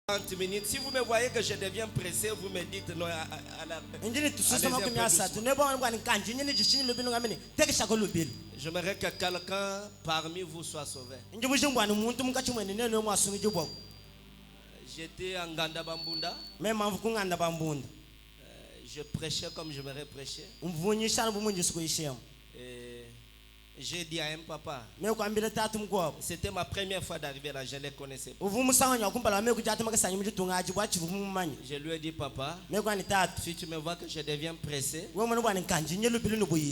30 minutes. Si vous me voyez que je deviens pressé, vous me dites non à la. J'aimerais que quelqu'un parmi vous soit sauvé. J'étais en Ganda Bambunda. Je prêchais comme j'aimerais prêcher. J'ai dit à un papa, c'était ma première fois d'arriver là, je ne les connaissais pas. Je lui ai dit, papa, si tu me vois que je deviens pressé,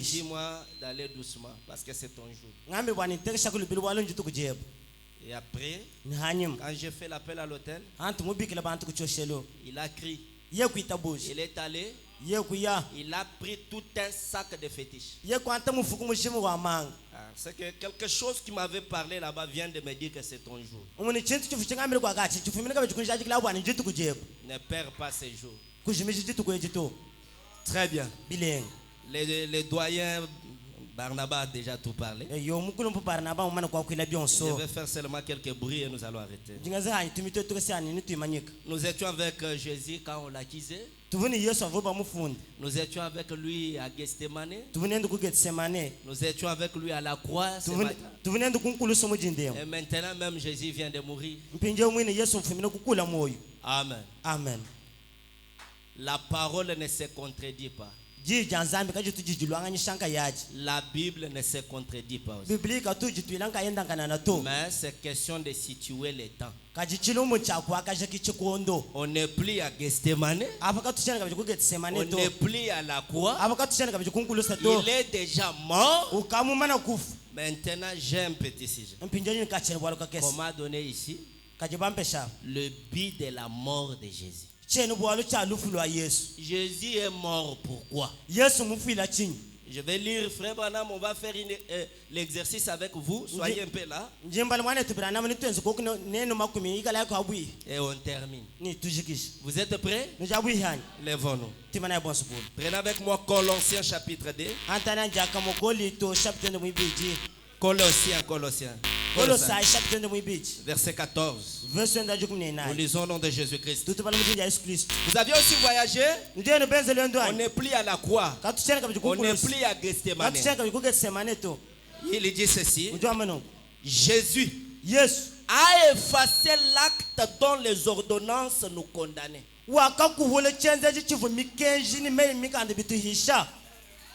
dis-moi d'aller doucement parce que c'est ton jour. Et après, quand j'ai fait l'appel à l'hôtel, il a crié. Il est allé. Il a pris tout un sac de fétiches. C'est que quelque chose qui m'avait parlé là-bas vient de me dire que c'est ton jour. Ne perds pas ces jours. Très bien. Les doyens, Barnabas a déjà tout parlé. Je vais faire seulement quelques bruits et nous allons arrêter. Nous étions avec Jésus quand on l'accusait. Nous étions avec lui à Gethsemane. Nous étions avec lui à la croix. Et maintenant même Jésus vient de mourir. Amen. Amen. La parole ne se contredit pas. La Bible ne se contredit pas aussi. Mais c'est question de situer les temps. On n'est plus à Gethsemane. On n'est plus à la croix. Il est déjà mort. Maintenant j'ai un petit sujet. On m'a donné ici le but de la mort de Jésus. Jésus est mort pourquoi? Je vais lire, frère Branham, on va faire l'exercice avec vous. Soyez un peu là. Et on termine. Vous êtes prêts? Lèvons-nous. Prenez avec moi Colossiens chapitre 2. Colossiens. Verset 14. Nous lisons au nom de Jésus-Christ. Vous aviez aussi voyagé. On n'est plus à la croix. On n'est plus à Gethsemane. Il dit ceci. Jésus a effacé l'acte dont les ordonnances nous condamnaient.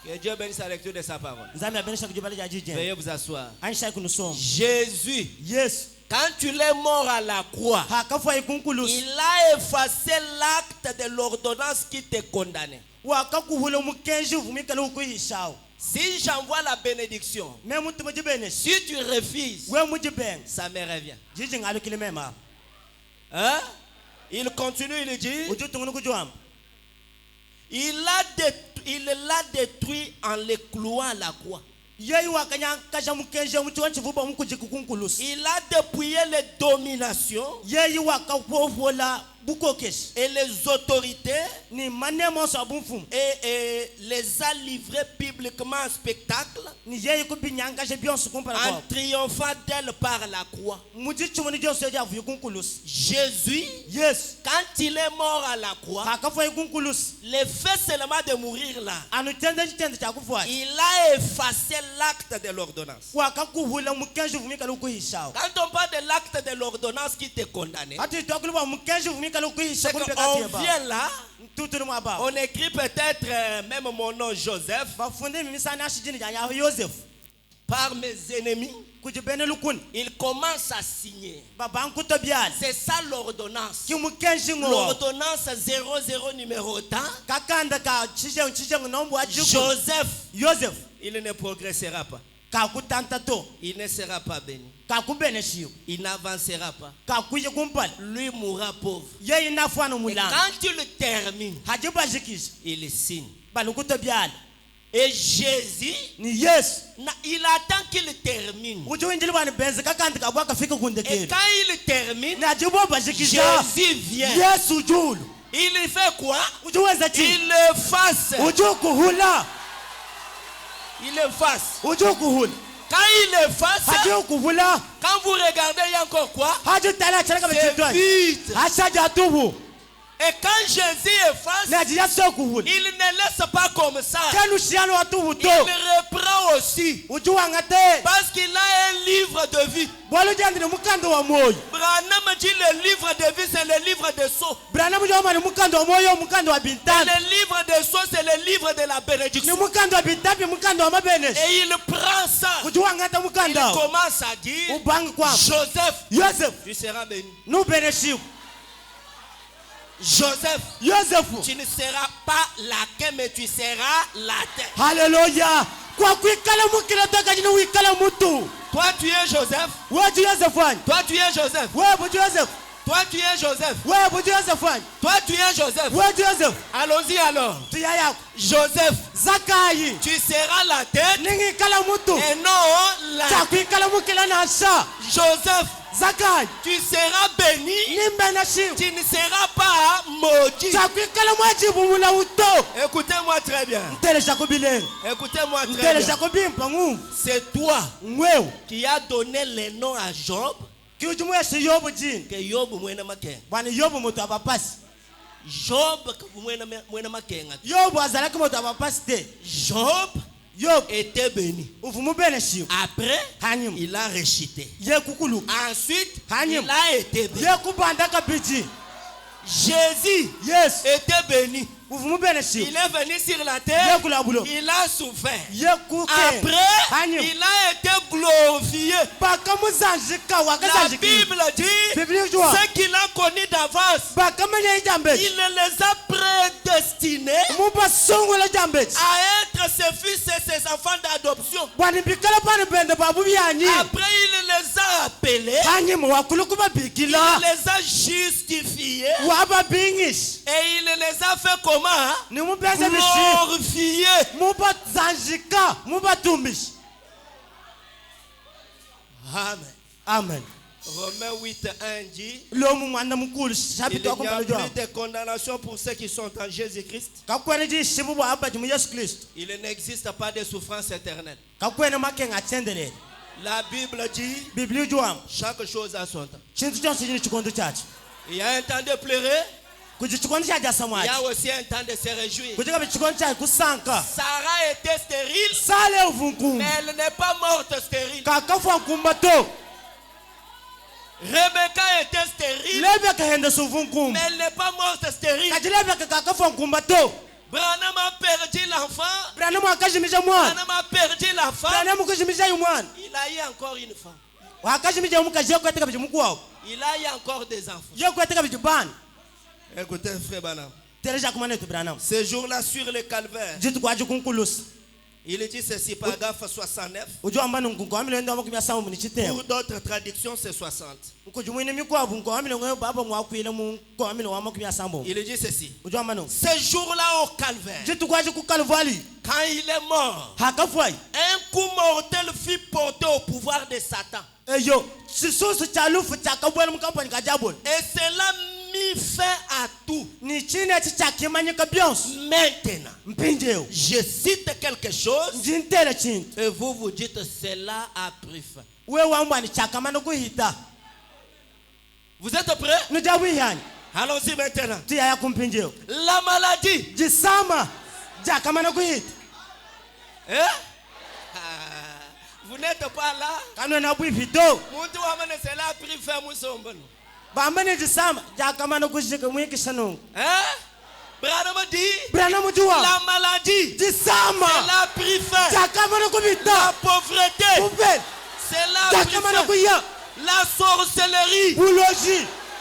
Que Dieu bénisse la lecture de sa parole. Veuillez vous asseoir. Jésus, quand tu l'es mort à la croix, il a effacé l'acte de l'ordonnance qui te condamnait. Si j'envoie la bénédiction, si tu refuses, ça me revient. Hein? Il continue, il dit, il l'a détruit en le clouant à la croix. Il a dépouillé les dominations et les autorités et les a livrés publiquement en spectacle en triomphant d'elle par la croix. Jésus, quand il est mort à la croix, le fait seulement de mourir là, il a effacé l'acte de l'ordonnance. Quand on parle de l'acte de l'ordonnance qui te condamnait, c'est qu'on vient là, on écrit peut-être même mon nom Joseph. Par mes ennemis, il commence à signer. C'est ça l'ordonnance. L'ordonnance 00 numéro temps. Joseph, il ne progressera pas. Il ne sera pas béni. Il n'avancera pas. Lui mourra pauvre. Et quand tu le termines, il signe. Et Jésus, il attend qu'il termine. Et quand il termine, Jésus vient. Il fait quoi? Il efface. Il efface. Quand il efface, quand vous regardez, il y a encore quoi? C'est vide. Et quand Jésus efface, il ne laisse pas comme ça. Il reprend aussi. Parce qu'il a un livre de vie. Branham dit le livre de vie, c'est le livre de sceaux. Et le livre de sceaux, c'est le livre de la bénédiction. Et il prend ça. Il commence à dire, Joseph, tu seras béni. Joseph, tu ne seras pas la queue, mais tu seras la tête. Alléluia. Toi, tu es Joseph. Toi, tu es Joseph. Toi, tu es Joseph. Toi, tu es Joseph. Allons-y alors. Joseph, tu seras la tête et non la tête. Joseph, tu seras béni, tu ne seras pas maudit. Écoutez-moi très bien. Écoutez-moi très bien. C'est toi qui as donné les noms à Job. Que Job mwena makenga. Job était béni. Après, il a rejeté. Ensuite, il a été béni. Jésus était béni. Il est venu sur la terre, il a souffert. Après, il a été glorifié. La Bible dit, ce qu'il a connu d'avance, il les a prédestinés à être ses fils et ses enfants d'adoption. Après, il les a appelés, il les a justifiés et il les a fait comment? Glorifié. Amen. Amen. Romains 8:1 dit, il n'y a plus de condamnation pour ceux qui sont en Jésus-Christ. Il n'existe pas de souffrance éternelle. La Bible dit, chaque chose a son temps. Il y a un temps de pleurer. Il y a aussi un temps de se réjouir. Sarah était stérile, mais elle n'est pas morte stérile. Rebecca était stérile, mais elle n'est pas morte stérile. Branham a perdu l'enfant. Branham a perdu la femme. Il a eu encore une femme. Il a eu encore des enfants. Écoutez, frère Branham. Ce jour-là sur le calvaire, il dit ceci, paragraphe 69. Pour d'autres traductions, c'est 60. Il dit ceci. Ce jour-là au calvaire, quand il est mort, un coup mortel fut porté au pouvoir de Satan. Et cela mis fin à tout. Maintenant, je cite quelque chose et vous vous dites cela a pris fin. Vous êtes prêts? Allons-y maintenant. La maladie. Vous n'êtes pas là. Cela a pris fin. Branham dit, la maladie, elle a pris fin. La pauvreté, c'est la pris fin. La sorcellerie,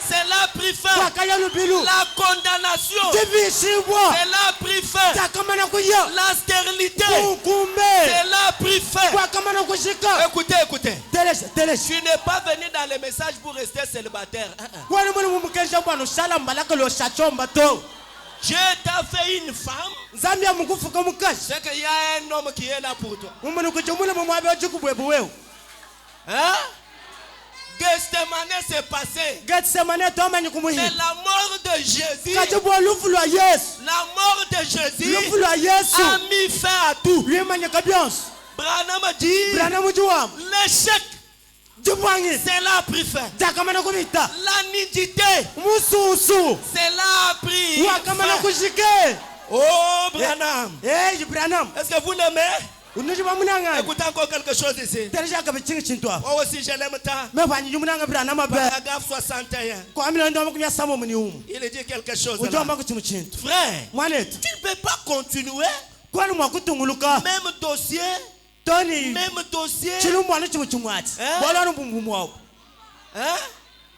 c'est la pris fin. La condamnation, c'est la pris fin. La stérilité, c'est la pris fin. Écoutez. Tu n'es pas venu dans les messages pour rester célibataire. Dieu t'a fait une femme. C'est qu'il y a un homme qui est là pour toi. Gethsemane s'est passé. Mais la mort de Jésus, a mis fin à tout. Branham a dit, l'échec, cela a pris fin. La nudité, cela a pris fin. Oh, Branham. Est-ce que vous l'aimez? Écoutez encore quelque chose ici. Moi aussi je l'aime tant. Paragraphe 61. Il dit quelque chose là. Frère, tu ne peux pas continuer. Même dossier. Même dossier. Hein?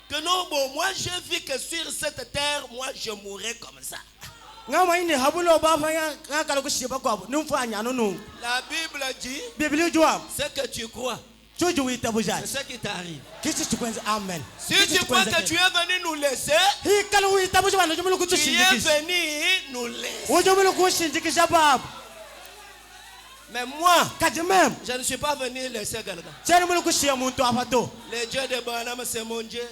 Que non, bon, moi j'ai vu que sur cette terre, moi je mourrai comme ça. La Bible dit ce que tu crois. C'est ce qui t'arrive. Amen. Si tu crois que tu es venu nous laisser, tu es venu nous laisser. Mais moi, je ne suis pas venu laisser quelqu'un. Le Dieu de Branham, c'est mon Dieu.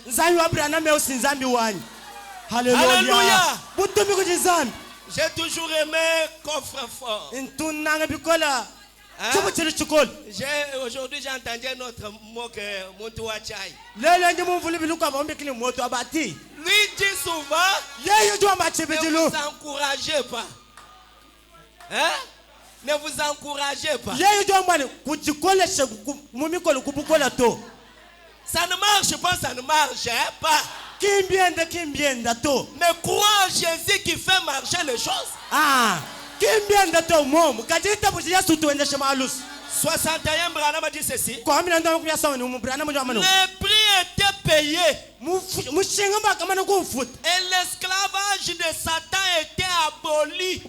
Alléluia. J'ai toujours aimé coffre-fort. Aujourd'hui j'ai entendu un autre mot que Montua Chai. Lui dit souvent, ne vous encouragez pas. Hein? Ne vous encouragez pas. Ça ne marche pas, ça ne marche pas. Mais crois en Jésus qui fait marcher les choses. 61, Branham a dit ceci. Le prix était payé. Et l'esclavage de Satan était aboli.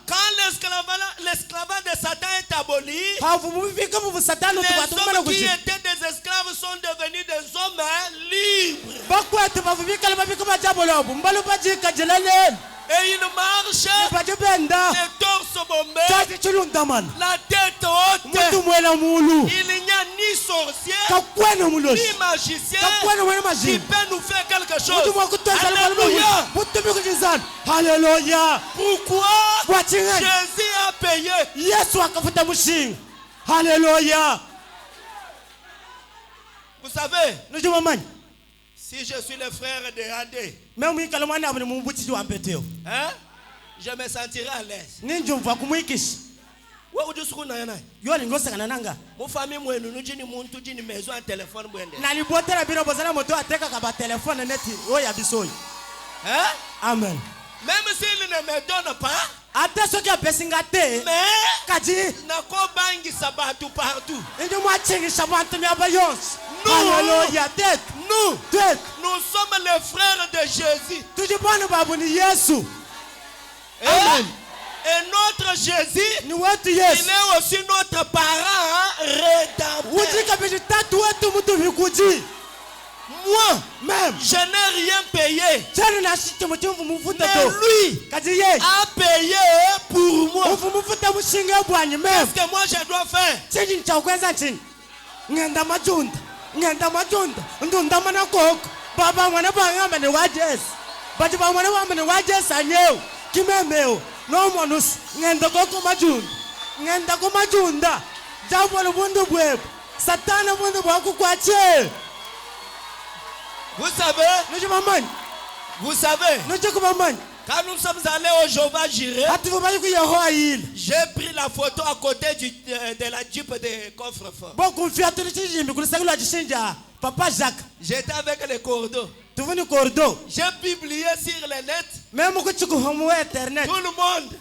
Quand l'esclavage de Satan est aboli, les hommes qui étaient des esclaves sont devenus des hommes libres. Et il marche, les torses bombés, la tête haute. Il n'y a ni sorcier, ni magicien qui peut nous faire quelque chose. Alléluia. Alléluia. Pourquoi Jésus a payé? Alléluia. Vous savez, si je suis le frère de Andé, hein? Je me sentirai à l'aise. Mon famille, moi, nous avons une maison, un téléphone. Hein? Amen. Même s'il ne me donne pas, mais nous sommes les frères de Jésus. Et notre Jésus, il est aussi notre parent rédempteur. Moi, même, je n'ai rien payé. Mais lui a payé pour moi. Qu'est-ce que moi je dois faire? Vous savez, quand nous sommes allés au Jéhovah Jireh, j'ai pris la photo à côté de la Jeep de coffre-fort. J'étais avec les cordeaux. J'ai publié sur le net. Tout le monde.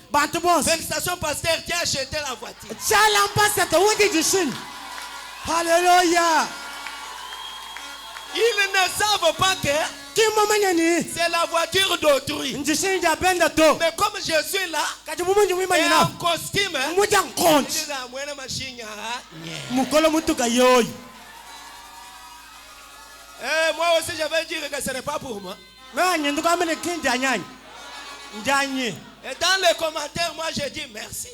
Félicitations, pasteur, qui a acheté la voiture. Alléluia. Ils ne savent pas que c'est la voiture d'autrui. Mais comme je suis là, et en costume, moi aussi je vais dire que ce n'est pas pour moi. Et dans les commentaires, moi je dis merci.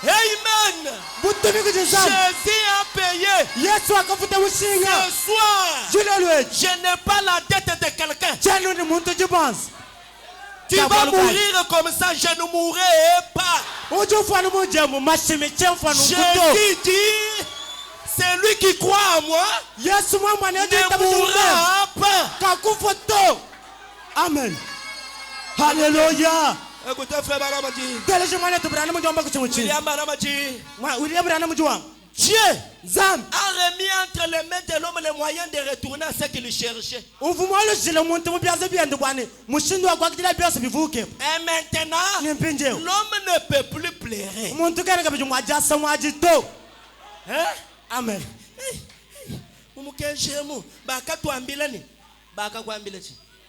Amen. Jésus a payé. Ce soir, je n'ai pas la tête de quelqu'un. Tu vas mourir comme ça, je ne mourrai pas. Jésus dit, c'est lui qui croit en moi ne mourra pas. Amen. Hallelujah. Écoutez, frère Baramadi. Dieu a remis entre les mains de l'homme les moyens de retourner à ce qu'il cherchait. Et maintenant, l'homme ne peut plus pleurer. Hein? Amen.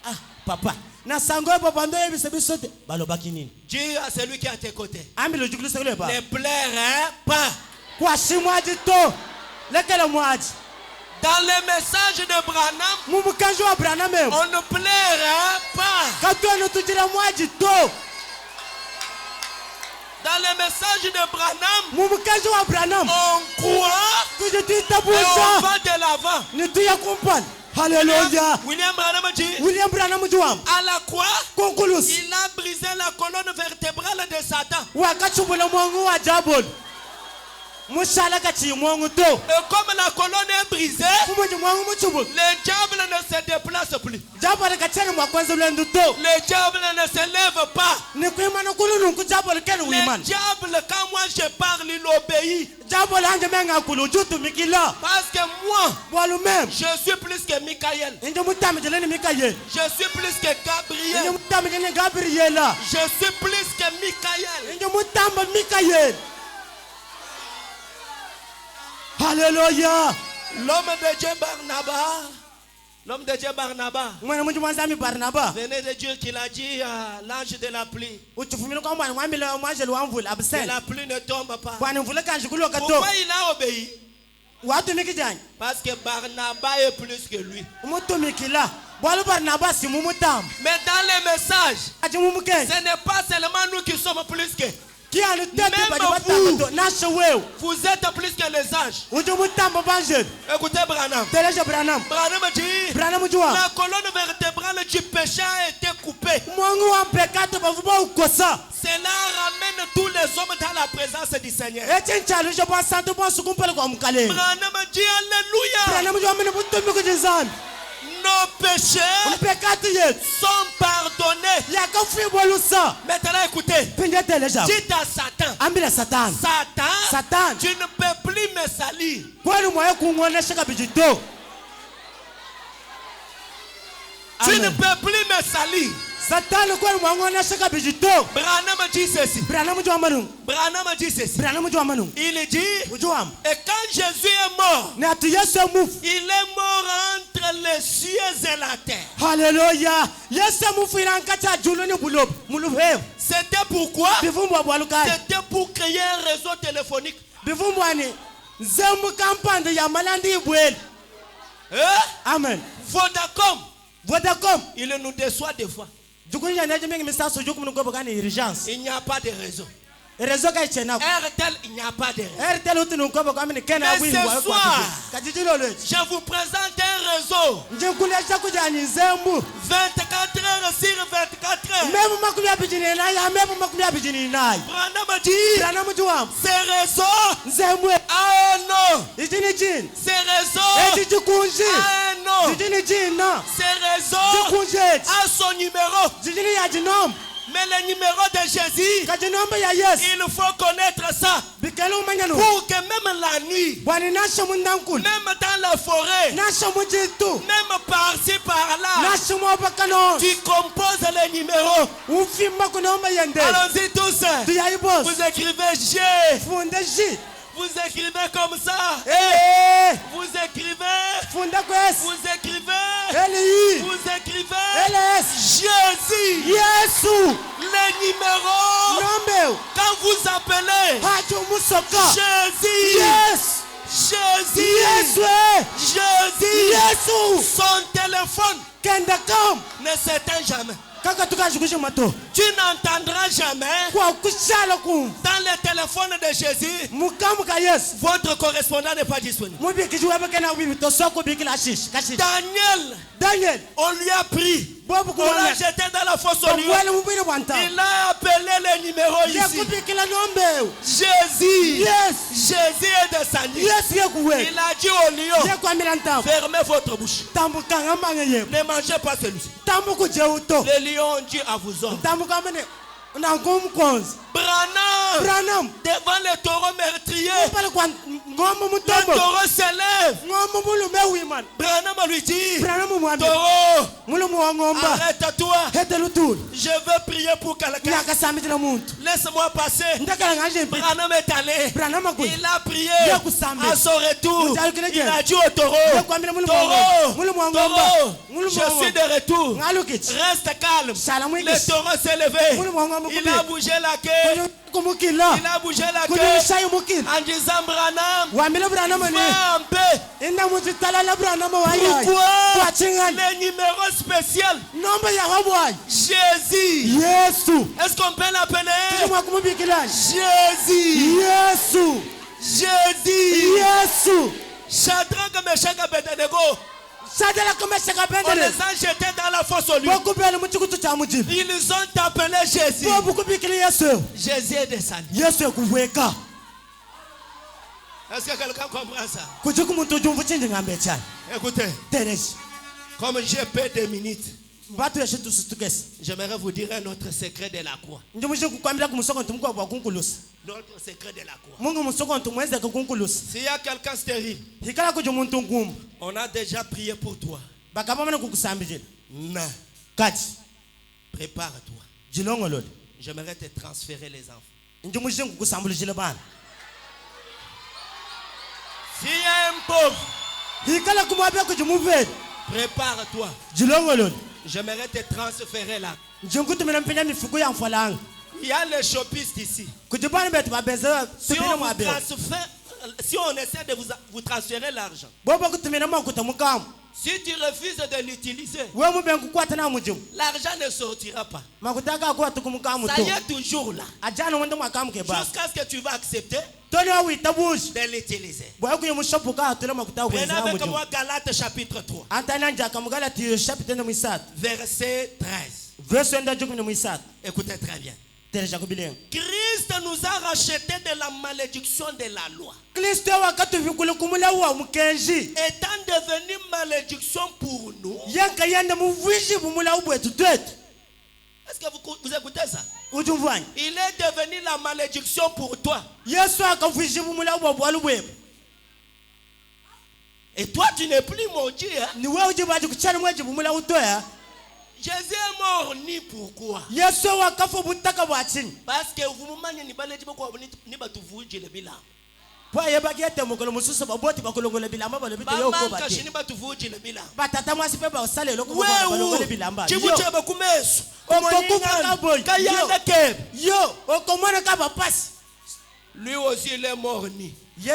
Ah, papa. Dieu à celui qui est à tes côtés. Ne Ne pleure pas. Dans les messages de Branham, on ne pleure pas. Dans les messages de Branham, on croit et on va de l'avant. Hallelujah. William Branham dit, à la croix, il a brisé la colonne vertébrale de Satan. Et comme la colonne est brisée, le diable ne se déplace plus. Le diable ne se lève pas. Le diable, quand moi je parle, il obéit. Parce que moi, je suis plus que Michael. Je suis plus que Gabriel. Je suis plus que Michael. Alléluia. L'homme de Dieu Barnabas venait de Dieu qu'il a dit à l'ange de la pluie. Que la pluie ne tombe pas. Pourquoi il a obéi? Parce que Barnabas est plus que lui. Mais dans les messages, ce n'est pas seulement nous qui sommes plus que. Même vous êtes plus que les anges. Écoutez Branham. Branham dit, la colonne vertébrale du péché a été coupée. Cela ramène tous les hommes dans la présence du Seigneur. Branham dit alléluia. Nos péchés sont pardonnés. Maintenant écoutez. Dites à Satan, tu ne peux plus me salir. Tu ne peux plus me salir. Branham dit ceci. Il dit, et quand Jésus est mort, il est mort entre les cieux et la terre. Alléluia. C'était pourquoi? C'était pour créer un réseau téléphonique. Amen. Vodacom, il nous déçoit des fois. Il n'y a pas de réseau. RTL, il n'y a pas de réseau. Mais ce soir, je vous présente un réseau 24 heures sur 24 heures. Branham dit, ce réseau a un nom. Ce réseau a un nom. Ce réseau a son numéro. Mais le numéro de Jésus, il faut connaître ça. Pour que même la nuit, même dans la forêt, même par-ci par-là, tu composes les numéros. Allons-y tous. Vous écrivez G. Vous écrivez comme ça. Vous écrivez. Vous écrivez Jésus. Les numéros. Quand vous appelez Jésus, son téléphone ne s'éteint jamais. Tu n'entendras jamais dans le téléphone de Jésus, votre correspondant n'est pas disponible. Daniel, on lui a pris. On l'a jeté dans la fosse au lion. Il a appelé les numéros ici. Jésus est descendu. Il a dit au lion, fermez votre bouche. Ne mangez pas celui-ci. Les lions ont dit à vous autres. Branham, devant le taureau meurtrier, le taureau s'élève. Branham lui dit, taureau, arrête-toi. Je veux prier pour quelqu'un. Laisse-moi passer. Branham est allé. Il a prié. À son retour, il a dit au taureau, taureau, je suis de retour. Reste calme. Le taureau s'est levé. Il a bougé la queue. Il a bougé la queue en disant Branham, va en paix. Pourquoi les numéros spéciaux? Jésus. Est-ce qu'on peut l'appeler? Jésus. Shadrach, Meshach, Abednego. On les a jetés dans la fosse au lion. Ils ont appelé Jésus. Jésus est descendu. Est-ce que quelqu'un comprend ça? Écoutez, comme j'ai peu de minutes, j'aimerais vous dire un autre secret de la croix. Notre secret de la croix. S'il y a quelqu'un stérile, on a déjà prié pour toi. Mais prépare-toi. J'aimerais te transférer les enfants. S'il y a un pauvre, prépare-toi. J'aimerais te transférer là. Il y a les chopistes ici. Si on essaie de vous transférer l'argent, si tu refuses de l'utiliser, l'argent ne sortira pas. Ça y est toujours là. Jusqu'à ce que tu vas accepter de l'utiliser. Prenez avec moi Galates chapitre 3. Verset 13. Écoutez très bien. Christ nous a rachetés de la malédiction de la loi, étant devenu malédiction pour nous. Est-ce que vous écoutez ça? Il est devenu la malédiction pour toi. Et toi tu n'es plus maudit. Jésus est mort ni pourquoi? Parce que vous m'avez lui aussi il est mort ni. Si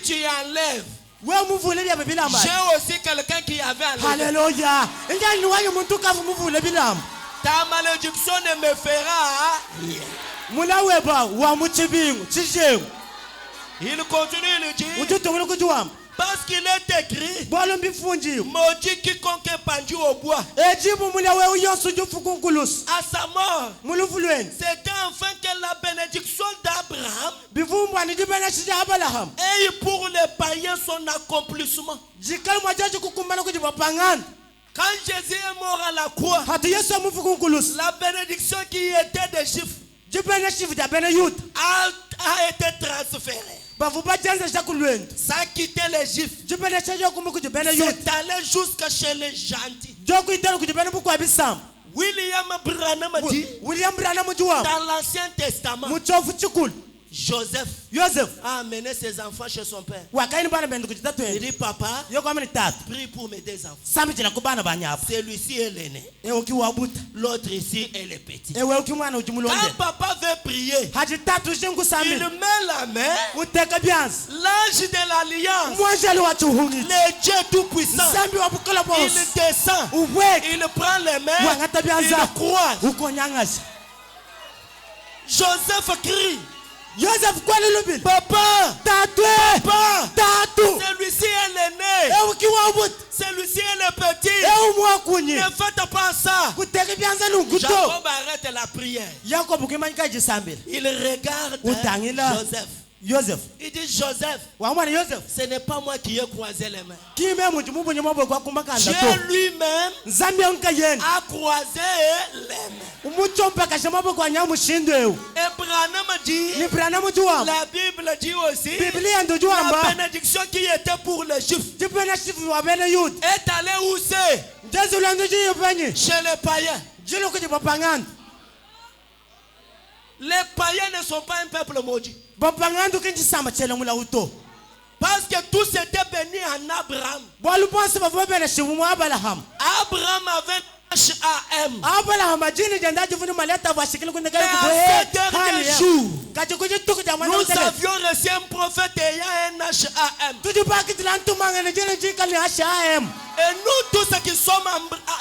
tu enlèves, j'ai aussi quelqu'un qui avait enlevé. Alléluia. Ta malédiction ne me fera rien. Il continue, il dit, parce qu'il est écrit, maudit quiconque est pendu au bois. À sa mort, c'était enfin que la bénédiction d'Abraham ait pour les païens son accomplissement. Quand Jésus est mort à la croix, la bénédiction qui était des Juifs a été transférée. Ça quittait les Juifs. C'est allé jusqu'à chez les gentils. William Branham dit dans l'Ancien Testament, Joseph a amené ses enfants chez son père. Il dit, papa, prie pour mes deux enfants. Celui-ci est l'aîné. L'autre ici est le petit. Quand papa veut prier, il met la main. L'âge de l'alliance, le Dieu tout-puissant, il descend, il prend les mains, il croise. Joseph crie. Papa, celui-ci est l'aîné, celui-ci est le petit. Ne faites pas ça. Jacob arrête la prière. Il regarde Joseph. Il dit, Joseph, ce n'est pas moi qui ai croisé les mains. Dieu lui-même a croisé les mains. Et Branham dit, la Bible dit aussi, la bénédiction qui était pour les Juifs est allée où c'est? Chez les païens. Les païens ne sont pas un peuple maudit. Parce que tout s'était béni en Abraham. Abraham avait H.A.M. Nous avions reçu un prophète ayant un H.A.M. Et nous tous qui sommes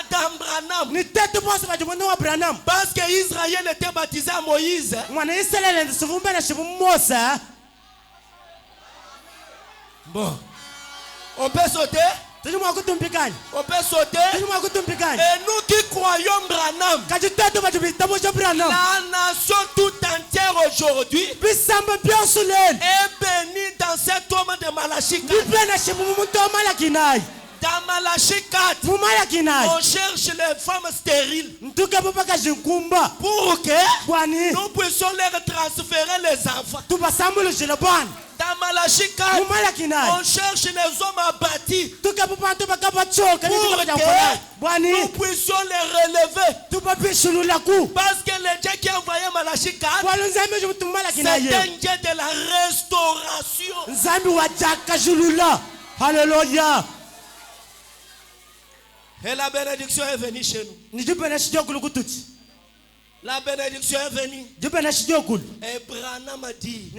dans Branham, parce qu'Israël était baptisé à Moïse. Bon, on peut sauter. On peut sauter. Et nous qui croyons Branham, la nation tout entière aujourd'hui est bénie dans cet homme de Malachie 4. Dans Malachie 4, on cherche les femmes stériles pour que nous puissions leur transférer les enfants. Dans Malachie 4, on cherche les hommes abattus pour que nous puissions les relever. Parce que le Dieu qui a envoyé Malachie 4, c'est un Dieu de la restauration. Alléluia. Et la bénédiction est venue chez nous. La bénédiction est venue. Et Branham a dit,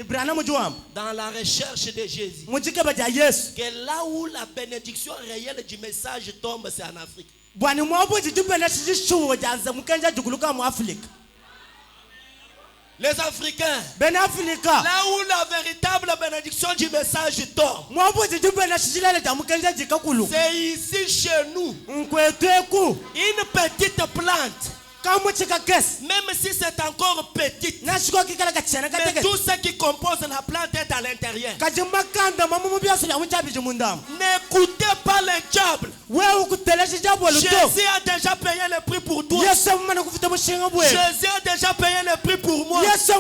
dans la recherche de Jésus, que là où la bénédiction réelle du message tombe, c'est en Afrique. Les Africains, là où la véritable bénédiction du message tombe, c'est ici chez nous. Une petite plante, même si c'est encore petite, mais tout ce qui compose la plante est à l'intérieur. N'écoutez pas le diable. Jésus a déjà payé le prix pour toi. Jésus a déjà payé le prix pour moi. Et ce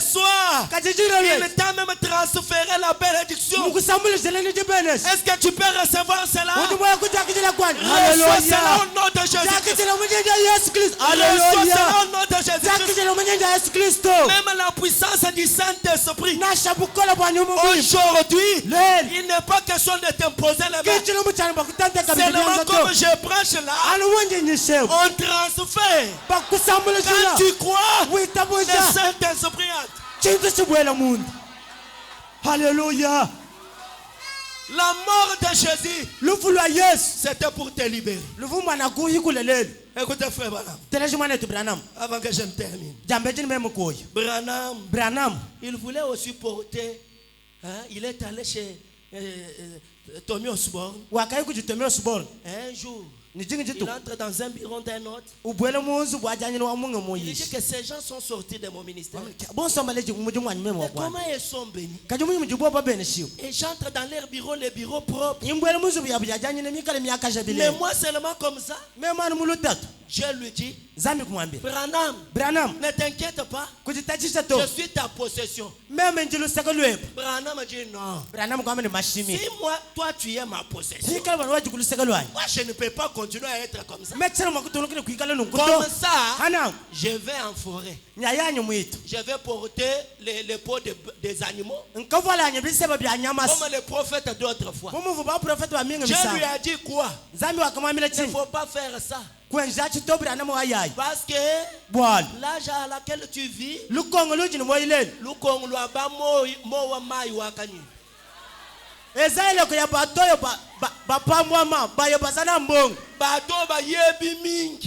soir, il t'a même transféré la bénédiction. Est-ce que tu peux recevoir cela? Reçois cela au nom de Jésus. Alléluia. Même la puissance du Saint-Esprit. Aujourd'hui, il n'est pas question de t'imposer les mains. Seulement comme je prêche là, on transfère. Quand tu crois, le Saint-Esprit entre. Alléluia. La mort de Jésus, c'était pour te libérer. Écoutez frère Branham, avant que je ne termine. Branham, il voulait aussi porter, il est allé chez Tommy Osborne. Un jour, il entre dans un bureau d'un autre. Il dit que ces gens sont sortis de mon ministère. Et comment ils sont bénis? Et j'entre dans leur bureau, les bureaux propres. Mais moi seulement comme ça. Je lui dis, zambi kumwambia Branham, ne t'inquiète pas, kujitatisha to je suis ta possession. meme njilusaka lwepo Branham me dit non. Branham kwamba ni mashimi Si moi, toi tu es ma possession, hikala bana wajikulusaka lwanyi moi je ne peux pas continuer à être comme ça. mechera mwakutulukile kuikala Comme nunkuto ça, hana je vais en forêt. nyayanyu mwitu Je vais porter les peaux des animaux. nkavalanya biseba bya nyamasi Comme les prophètes d'autrefois. mumuvu ba profeta wa mingi Je lui misanga ai dit quoi? zambi wakamwamila Il ne chini faut pas faire ça. kwenja chito Branham wayayi Parce que bwana l'âge à laquelle tu vis, lukongo lujini moyileni Lukong Luaba Mowa Mai Wakani. ezaileko ya batoyo bapambwama bayo bazana mbongo Batoba Yebi Ming.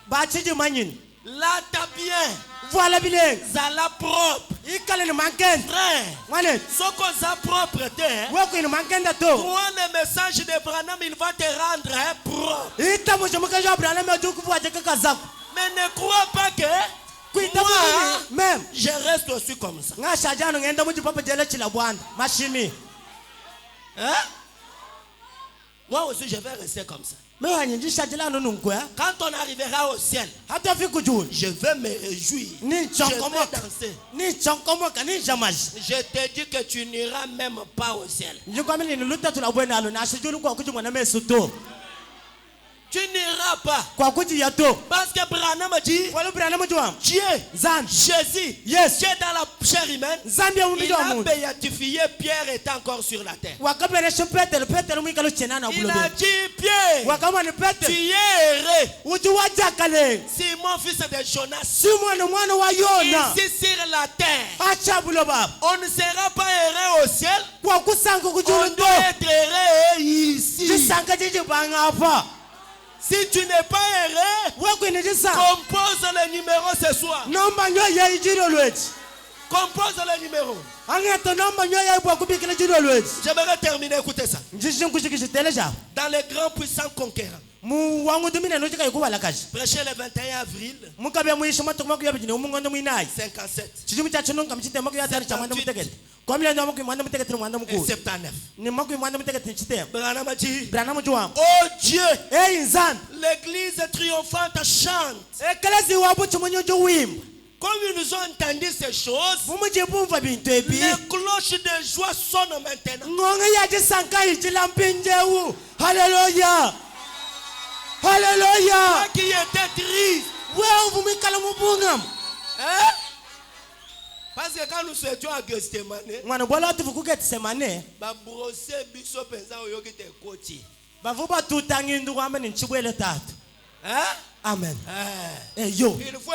bachiji manyini Lata bien. voila bilengi Zala propre. ikale ni mankenda Frère. mwane Soko za propreté. weko ni mankenda to Prends le message de Branham, il va te rendre propre. itamusha mukaja Branham ajukuvuaje kaka zako Mais ne crois pas que kuita moi, meme je reste aussi comme ça. ngashajano ngenda mujipapa jele chila bwana mashimi Hein? Moi aussi, je vais rester comme ça. Quand on arrivera au ciel, je vais me réjouir. Je vais danser. Je te dis que tu n'iras même pas au ciel. Tu n'iras pas. Parce que Branham dit, Dieu, Jésus, qui est dans la chair humaine, il a béatifié Pierre étant encore sur la terre. Il a dit, Pierre, tu es erré. Simon, fils de Jonas, ici sur la terre, on ne sera pas erré au ciel. On doit être erré ici. Si tu n'es pas erré, compose le numéro ce soir. Compose le numéro. J'aimerais terminer, écoutez ça. Dans les grands puissants conquérants. Prêcher le 21 avril 57. Et 79. Branham dit, oh Dieu, l'église triomphante chante. Comme ils nous ont entendu ces choses, les cloches de joie sonnent maintenant. Alléluia. Alléluia. Toi qui étais triste. Hein? Parce que quand nous étions à Gethsemane, amen. Il faut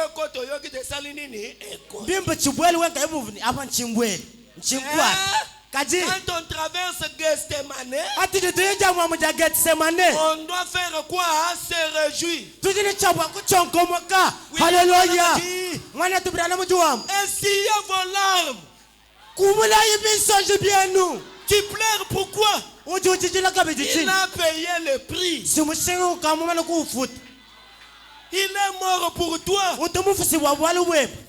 quand on traverse Gethsemane, on doit faire quoi? Se réjouir. Alléluia. Essuyez vos larmes. Tu pleures pourquoi? Il a payé le prix. Il est mort pour toi.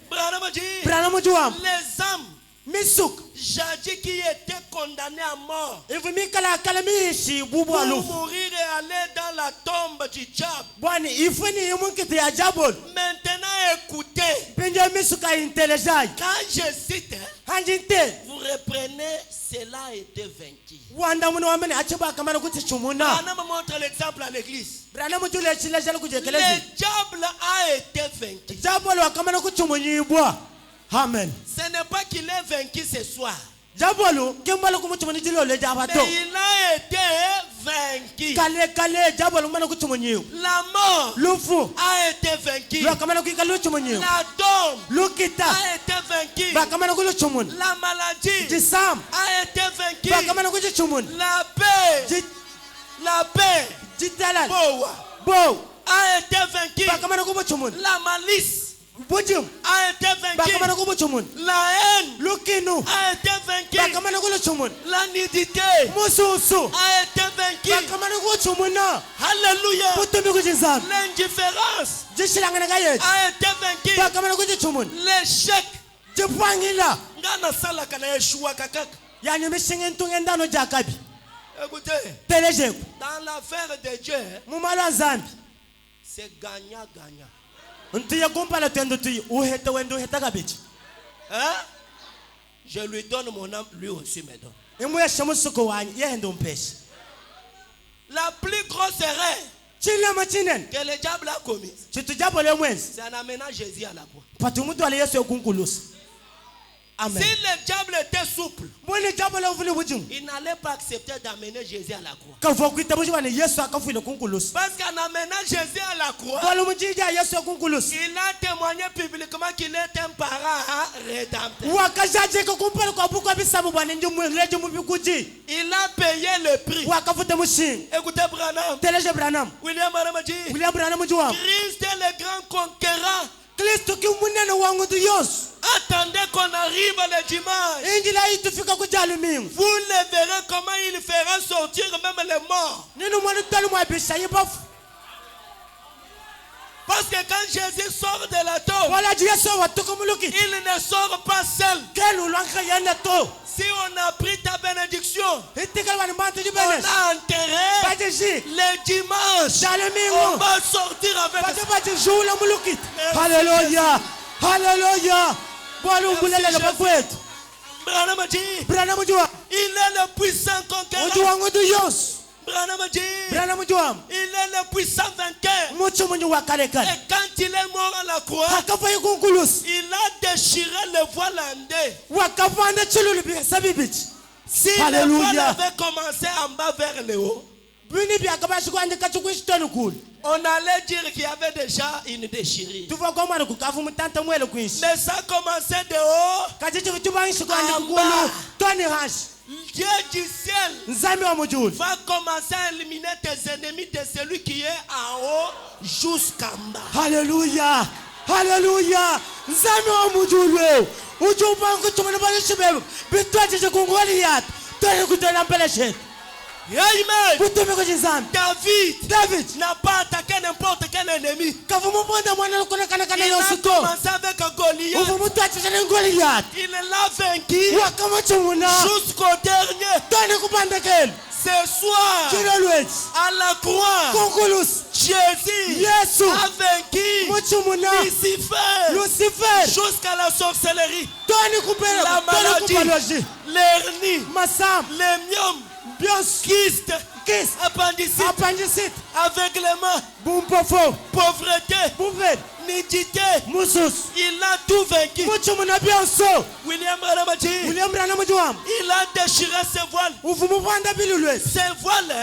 Branham dit, les âmes jadis qui étaient condamnés à mort pour mourir et aller dans la tombe du diable. Maintenant écoutez, quand je cite, vous reprenez, cela a été vaincu. Branham montre l'exemple à l'église. Le diable a été vaincu. Amen. Ce n'est pas qu'il est vaincu ce soir. Mais il a été vaincu. La mort a été vaincue. La tombe a été vaincue. La maladie a été vaincue. La paix a été vaincue. La malice a été vaincue. La haine a été vaincue. La nudité a été vaincue. Alléluia. L'indifférence a été vaincue. L'échec. Écoutez, dans l'affaire de Dieu, C'est gagnant-gagnant. Hein? Je lui donne mon âme, lui aussi me donne. La plus grosse erreur que le diable a commise, c'est en amenant Jésus à la croix. Amen. Si le diable était souple, il n'allait pas accepter d'amener Jésus à la croix. Parce qu'en amenant Jésus à la croix, il a témoigné publiquement qu'il est un parent rédempteur. Il a payé le prix. Écoutez Branham. William Branham. Christ est le grand conquérant. Attendez qu'on arrive le dimanche. Vous le verrez comment il fera sortir même les morts. Parce que quand Jésus sort de la tombe, il ne sort pas seul. Si on a pris ta bénédiction, on a enterré le dimanche, on va sortir avec. Alléluia. Alléluia. Il est le puissant conquérant. Il est le puissant vainqueur. Et quand il est mort à la croix, il a déchiré le voile en deux. Si le voile avait commencé en bas vers le haut, on allait dire qu'il y avait déjà une déchirure. Mais ça commençait de haut en bas. Dieu du ciel va commencer à éliminer tes ennemis de celui qui est en haut jusqu'en bas. Alléluia. Alléluia. Amen. David n'a pas attaqué n'importe quel ennemi. Il a commencé avec Goliath. Il l'a vaincu jusqu'au dernier. Ce soir, à la croix, Jésus a vaincu Lucifer jusqu'à la sorcellerie, la maladie, l'hernie, les myomes, kyste, appendicite, aveuglement, pauvreté, nudité. Il a tout vaincu. William Branham, il a déchiré ses voiles. Ses voiles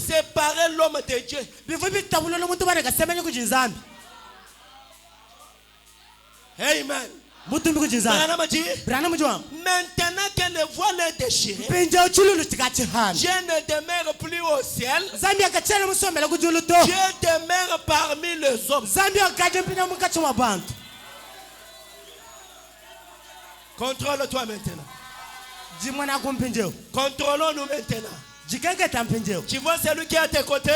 séparaient l'homme de Dieu. Amen. Maintenant que le voile est déchiré, je ne demeure plus au ciel. Je demeure parmi les hommes. Contrôle-toi maintenant. Contrôlons-nous maintenant. Tu vois celui qui est à tes côtés?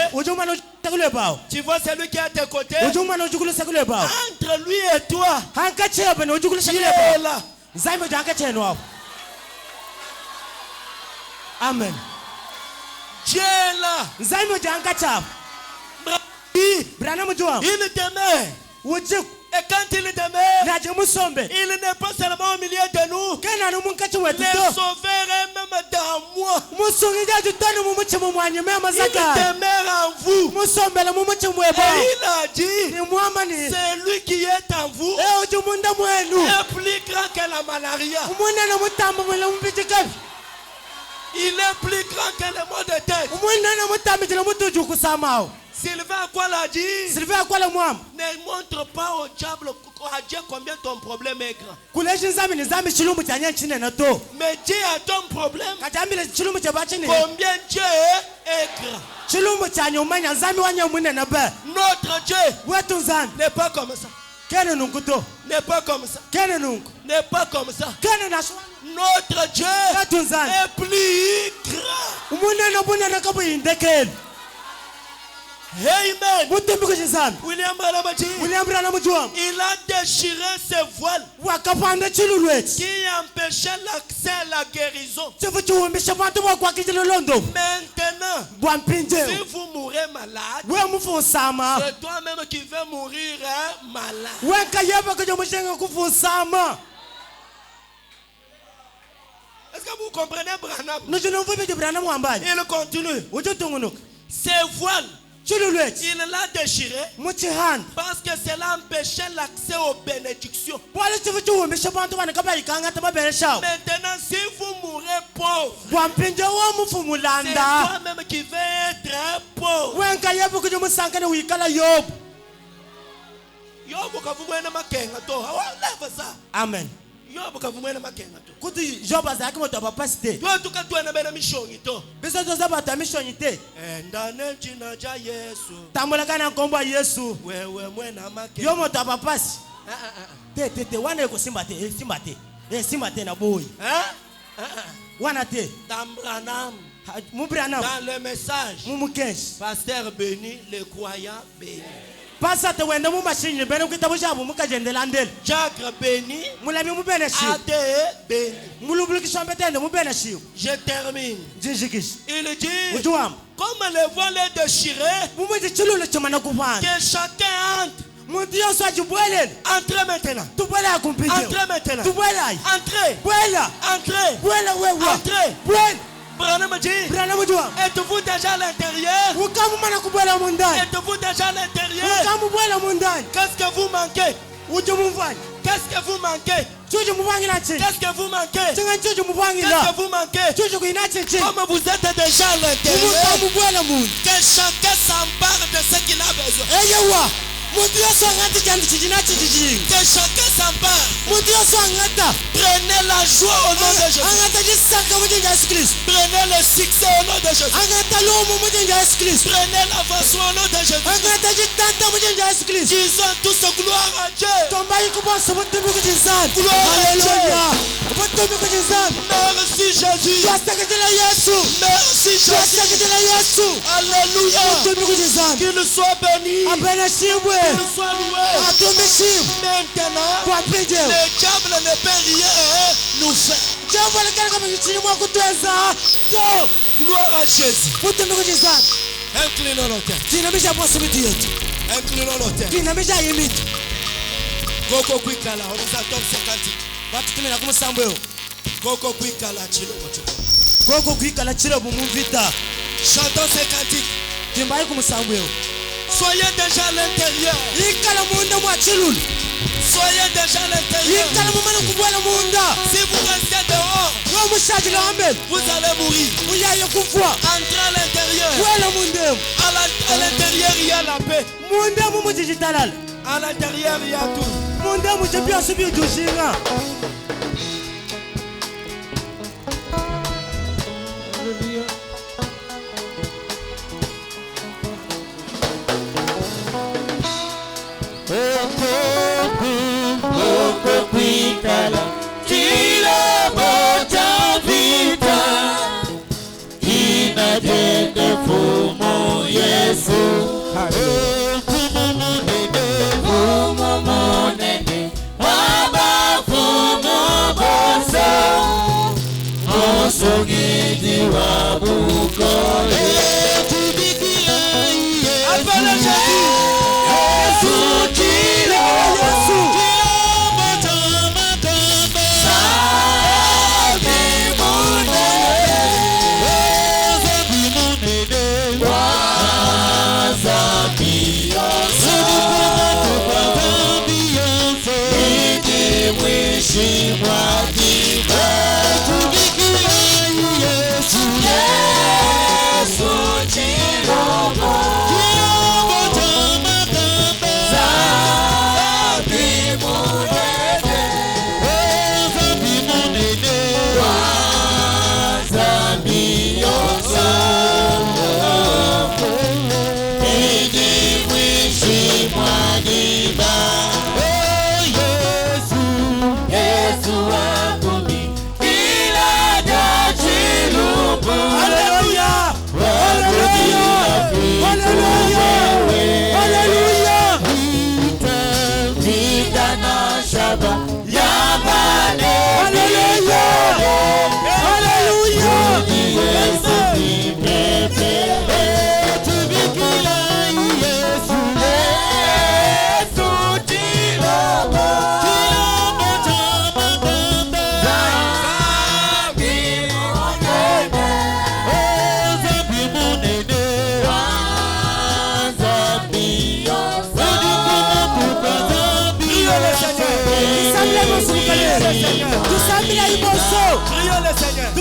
Tu vois celui qui est à tes côtés? Entre lui et toi, Dieu est là. Amen. Dieu est là. Il t'aimait. Et quand il t'aimait, il n'est pas seulement au milieu de nous. Le Sauveur est même dans moi. Il demeure en vous. Et il a dit, c'est lui qui est en vous est plus grand que la malaria. Il est plus grand que le mot de tête. Sylvain quoi l'a dit? Ne montre pas au diable, à Dieu combien ton problème est grand. Mais dis à ton problème combien Dieu est grand. Notre Dieu n'est pas comme ça. N'est pas comme ça. N'est pas comme ça. Notre Dieu est plus grand. Amen. William Branham, il a déchiré ses voiles qui empêchaient l'accès à la guérison. Maintenant, Si vous mourrez malade, c'est toi-même qui veux mourir malade. Est-ce que vous comprenez Branham? Il continue. Ces voiles, il l'a déchiré parce que cela empêchait l'accès aux bénédictions. Maintenant, si vous mourrez pauvre, c'est toi-même qui veux être pauvre. Amen. Kuti Job azaki moto capacité. Toi tout cas toi na bena mission ito. Biso toza bata mission ite. Ndane jina ja Yesu. Tambola kana nkombo Yesu. Wewe mwena make. Yo moto apapasi. Te wana eko simba te. Simba te na boy. Wana te. Tambranam. Mubranam. Dans le message. Mumukenshi. Pasteur béni, le croyant béni. Pasa te wenda mu machine bene kitabu chabu mukajendela ndele. Jacques béni. Mulami mubene shi. Ade béni. Mulubuliki shambetende mubene shi. Je termine. Jinjikish. Il dit. Ujuam. Comme le voile est déchiré. Mumuji chilule chomana kuvana. Que chacun entre. Entrez maintenant. Entrez maintenant. Entrez. Entrez. Branham dit, êtes-vous déjà à l'intérieur? Êtes-vous déjà à l'intérieur? Qu'est-ce que vous manquez? Qu'est-ce que vous manquez? Qu'est-ce que vous manquez? Qu'est-ce que vous manquez? Comme vous êtes déjà à l'intérieur, que chacun s'empare de ce qu'il a besoin. Que chacun s'empare. Prenez la joie au nom de Jésus. Prenez le succès au nom de Jésus. Prenez l'avancement au nom de Jésus. Disons tous gloire à Dieu. Gloire à Dieu. Merci Jésus. Merci Jésus. Alléluia. Qu'il soit béni. Qu'il soit loué. Maintenant, le diable ne peut rien nous faire. Gloire à Jésus. Inclinons nos têtes. Inclinons nos têtes. Koko kwikala, on nous attend 50. Koko kwikala, chilo mocho. Koko kwikala chilo bumuvita. Chantons ces cantiques. Timbaye kumusambuyo. Soyez déjà à l'intérieur. Soyez déjà à l'intérieur. Si vous restez dehors, vous allez mourir. Entrez à l'intérieur. À l'intérieur, il y a la paix. À l'intérieur, il y a tout. Yeah. Prions le Seigneur.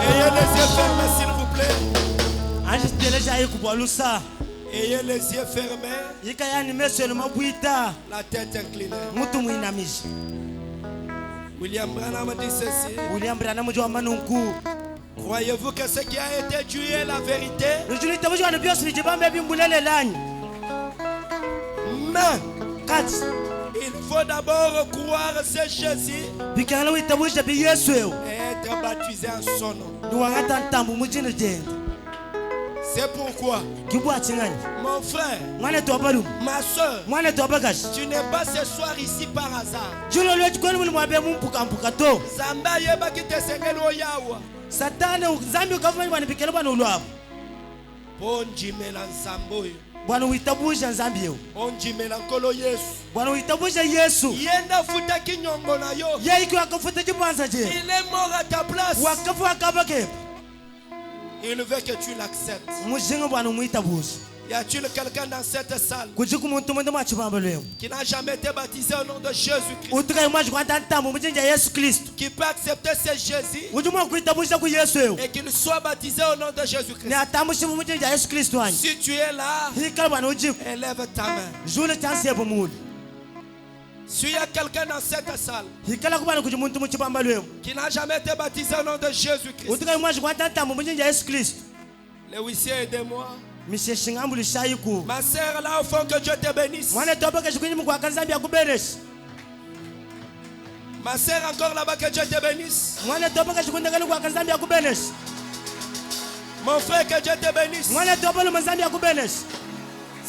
Ayez les yeux fermés, s'il vous plaît. Ayez les yeux fermés. La tête inclinée. William Branham dit ceci. Croyez-vous que ce qui a été Dieu est la vérité? Mais il faut d'abord croire ce Jésus et être baptisé en son nom. C'est pourquoi, mon frère, ma soeur, tu n'es pas ce soir ici par hasard. Zamba yeba ki te sengeli oyawa. Ponjimela nzambe oyo. Onjimela nkolo Yesu. Yenda futa kinyongo na yo. Il est mort à ta place. Il veut que tu l'acceptes. Y a-t-il quelqu'un dans cette salle qui n'a jamais été baptisé au nom de Jésus-Christ, qui peut accepter ce Jésus et qu'il soit baptisé au nom de Jésus-Christ? Si tu es là, élève ta main. S'il y a quelqu'un dans cette salle qui n'a jamais été baptisé au nom de Jésus-Christ, les huissiers, aidez-moi. Ma sœur là au fond, que Dieu te bénisse. Ma sœur encore là-bas, que Dieu te bénisse. Mon frère, que Dieu te bénisse.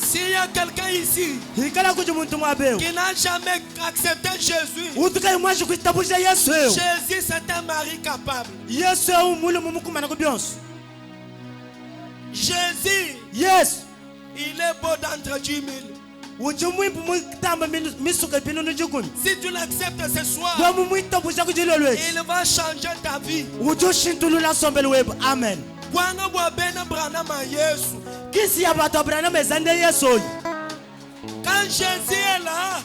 S'il y a quelqu'un ici qui n'a jamais accepté Jésus, Jésus c'est un mari capable. Jésus, yes, il est beau d'entre 10 000. Si tu l'acceptes ce soir, il va changer ta vie. Amen. Quand Jésus est là,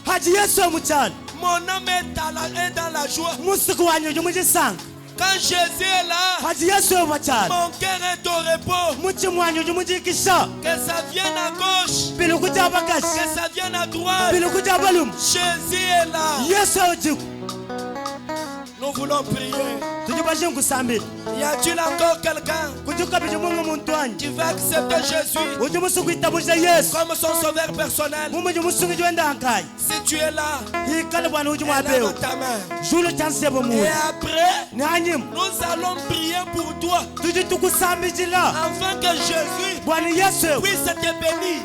mon âme est dans la joie. Quand Jésus est là, mon cœur est au repos. Que ça vienne à gauche, que ça vienne à droite, Jésus est là. Nous voulons prier. Y a-t-il encore quelqu'un qui veut accepter Jésus comme son sauveur personnel? Si tu es là, lève ta main. Et après, nous allons prier pour toi, afin que Jésus puisse te bénir,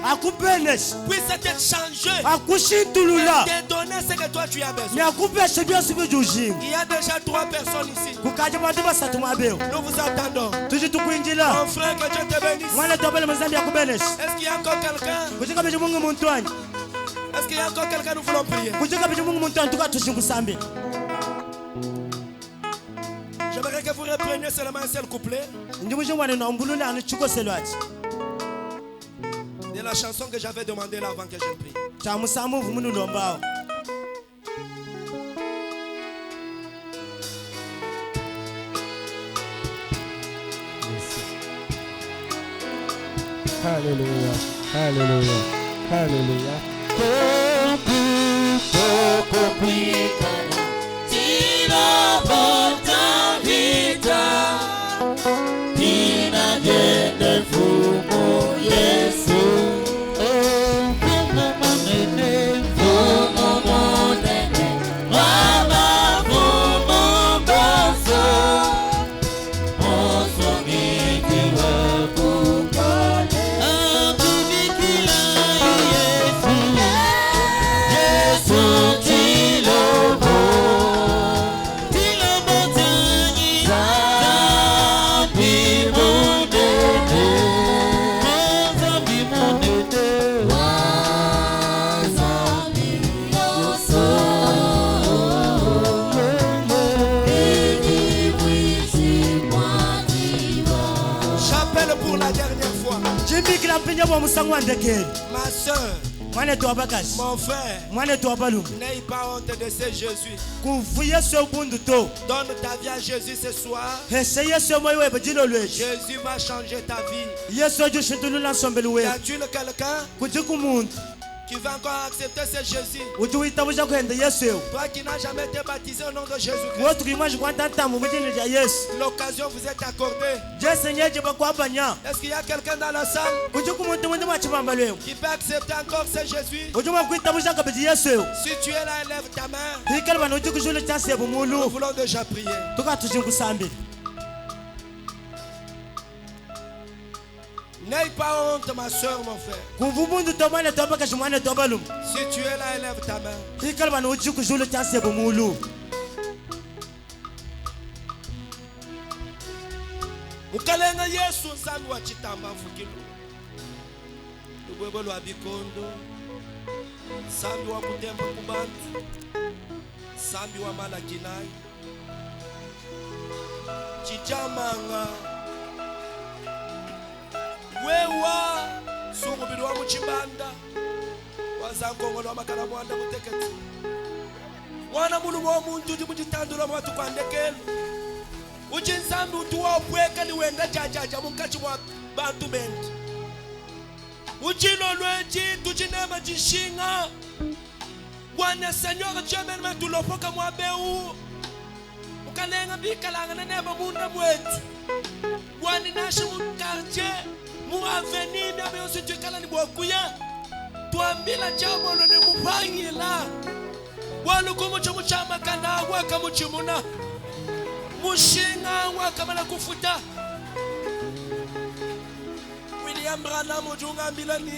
puisse te changer, et te donner ce que toi tu as besoin. Il y a déjà 3 personnes ici. Nous vous attendons. Mon frère, que Dieu te bénisse. Est-ce qu'il y a encore quelqu'un? Est-ce qu'il y a encore quelqu'un? Nous voulons prier. J'aimerais que vous repreniez seulement un seul couplet de la chanson que j'avais demandé là avant que je prie. Hallelujah. Hallelujah. Hallelujah. Ma soeur, mon frère, n'aie pas honte de ce Jésus. Donne ta vie à Jésus ce soir. Jésus va changer ta vie. Y a-t-il quelqu'un qui va encore accepter ce Jésus? Toi qui n'as jamais été baptisé au nom de Jésus-Christ, l'occasion vous est accordée. Est-ce qu'il y a quelqu'un dans la salle qui peut accepter encore ce Jésus? Si tu es là, lève ta main. Nous voulons déjà prier. N'aie pas honte, ma soeur, mon frère. Si tu es là, élève ta main. Ukalenga Yesu nsambi wa chitamba mfukilo. Lubwebo lwa bikondo. Nsambi wa kutemba kubantu. Nsambi wa malakinai. Chichamanga. Wewa sungubiri wa muchibanda wazankongo lwa makala mwanda muteketi mwana mulu wa muntu ndi mutitandula mwatu kwandekelo uchi nsambi utuwa opweka ni wenda jajaja munkachi mwa bantu bendi uchilo lwechi tuchinema chishinga wane senyora chemen metulopoka mwabeu ukalenga bikalanga neneba munda mwetu wane nashi mukarche mu avenir na beyo situ kala ni bokuya tuambila jambo lo ne mupangila wanu kumucho chama kana waka muchimuna mushinga waka mala kufuta William Branham ujunga mbilani.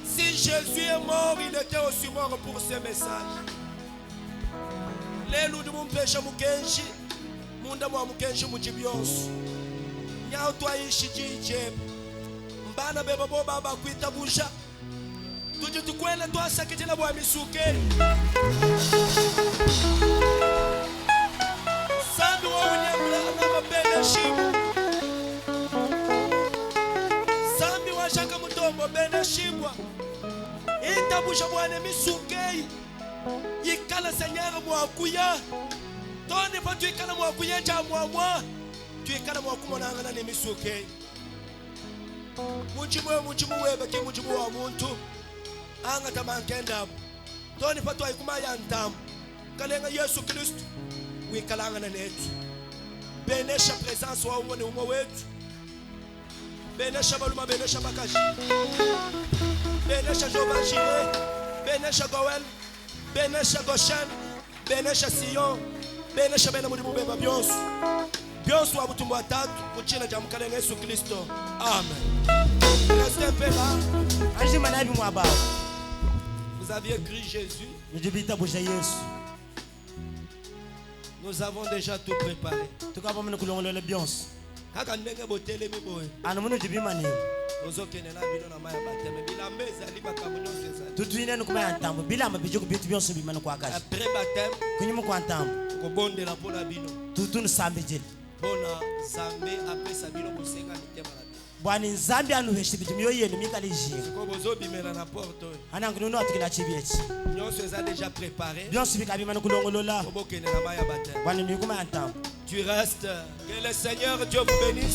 Si Jésus est mort, il était aussi mort pour ce message. Lelo du mon péché mukenshi munda mwa mukenshi mujibionso nyao twaishi jije mbana beba bo baba kwita busha tuje tukwele twasakitila bwa misuke sambi wa unyamla na mapenda shimu sambi wa shaka mutombo bena shibwa itabusha bwana misuke yikala senyera mwa kuya tone pa tuikala mwa kuya cha mwa tuikala mwa kumonanga na misuke muchimu webe ki muchimu wa muntu anga tamankenda tone pa tu aikuma ya ntamu kalenga Yesu Kristo wikalanga na netu benesha presence wa umone umwe wetu benesha baluma benesha bakashi benesha jovajire benesha goel benesha Goshen, benesha Sion, benesha bena mudimu beba bionsu. Bionsu wa butumbu atatu, kuchina jamukale na Yesu Kristo. Amen. Restez un peu là. Vous aviez cru Jésus. Nous avons déjà tout préparé. Kaka ndenge botele miboe. Anumuno jibimani. Ozokenela bino na maya bateme bilambe ezali makambo nyonso ezali. Tutwine nukuma ya ntambo bilamba bijuku bitu byonso bimana kwa kashi. Après baptême kunyuma kwa ntambo kobondela pona bino. Tutunu sambe jeli. Bona Zambe apesa bino kusenga mitema na bino. Bwani Nzambi anuheshe bitu myo yenu mikali jiri. Ko bozo bimela na porte. Anangununo atukila chibieti. Nyonso ezali déjà préparé. Byonso bikabimana kulongolola. Obokenela maya bateme. Bwani nukuma ya ntambo. Tu restes. Que le Seigneur Dieu vous bénisse.